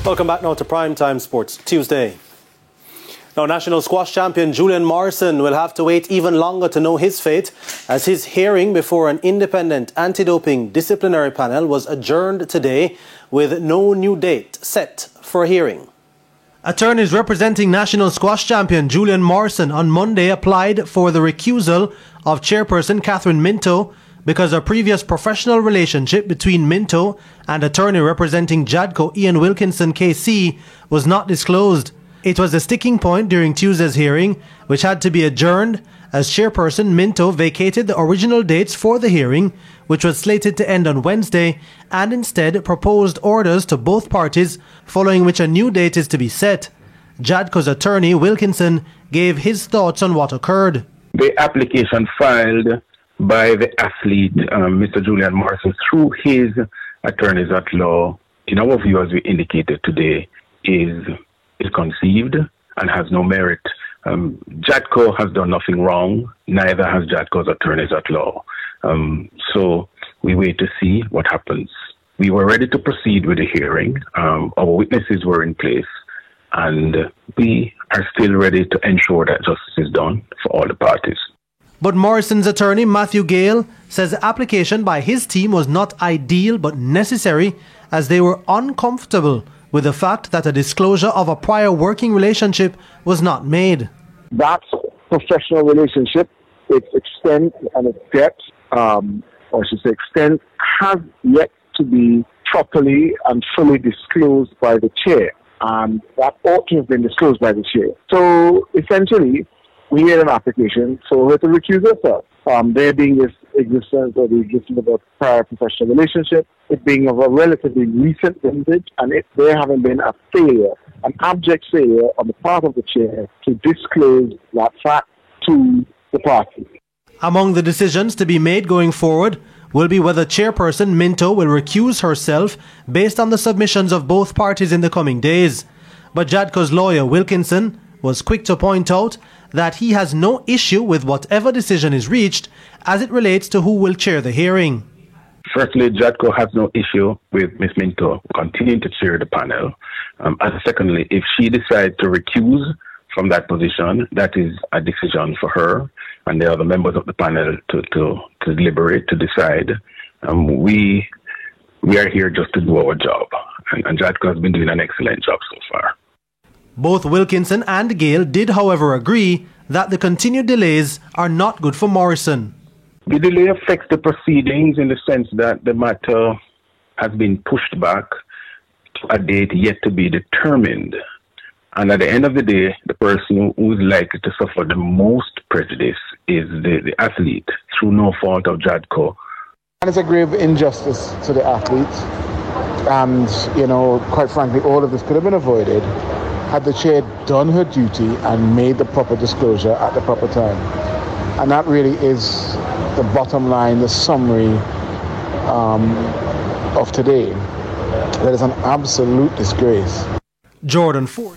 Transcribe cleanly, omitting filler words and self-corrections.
Welcome back now to Primetime Sports Tuesday. Now, national squash champion Julian Morrison will have to wait even longer to know his fate, as his hearing before an independent anti-doping disciplinary panel was adjourned today with no new date set for a hearing. Attorneys representing national squash champion Julian Morrison on Monday applied for the recusal of chairperson Catherine Minto because a previous professional relationship between Minto and attorney representing Jadco Ian Wilkinson KC was not disclosed. It was a sticking point during Tuesday's hearing, which had to be adjourned as chairperson Minto vacated the original dates for the hearing, which was slated to end on Wednesday, and instead proposed orders to both parties, following which a new date is to be set. Jadco's attorney Wilkinson gave his thoughts on what occurred. The application filed by the athlete, Mr. Julian Morrison, through his attorneys at law, in our view, as we indicated today, is conceived and has no merit. Jadco has done nothing wrong, neither has Jadco's attorneys at law. So we wait to see what happens. We were ready to proceed with the hearing. Our witnesses were in place, and we are still ready to ensure that justice is done for all the parties. But Morrison's attorney, Matthew Gale, says the application by his team was not ideal but necessary, as they were uncomfortable with the fact that a disclosure of a prior working relationship was not made. That professional relationship, its extent and its depth, or I should say extent, has yet to be properly and fully disclosed by the chair. And that ought to have been disclosed by the chair. So essentially, we made an application for her to recuse herself. There being this existence or the existence of a prior professional relationship, it being of a relatively recent vintage, and there having been a failure, an abject failure on the part of the chair to disclose that fact to the party. Among the decisions to be made going forward will be whether chairperson Minto will recuse herself based on the submissions of both parties in the coming days. But Jadco's lawyer Wilkinson was quick to point out that he has no issue with whatever decision is reached as it relates to who will chair the hearing. Firstly, Jadco has no issue with Ms. Minto continuing to chair the panel. And secondly, if she decides to recuse from that position, that is a decision for her and the other members of the panel to deliberate, to decide. We are here just to do our job. And Jadco has been doing an excellent job so far. Both Wilkinson and Gale did, however, agree that the continued delays are not good for Morrison. The delay affects the proceedings in the sense that the matter has been pushed back to a date yet to be determined. And at the end of the day, the person who is likely to suffer the most prejudice is the athlete, through no fault of Jadco. And it's a grave injustice to the athlete. And, quite frankly, all of this could have been avoided had the chair done her duty and made the proper disclosure at the proper time. And that really is the bottom line, the summary of today. That is an absolute disgrace. Jordan Ford.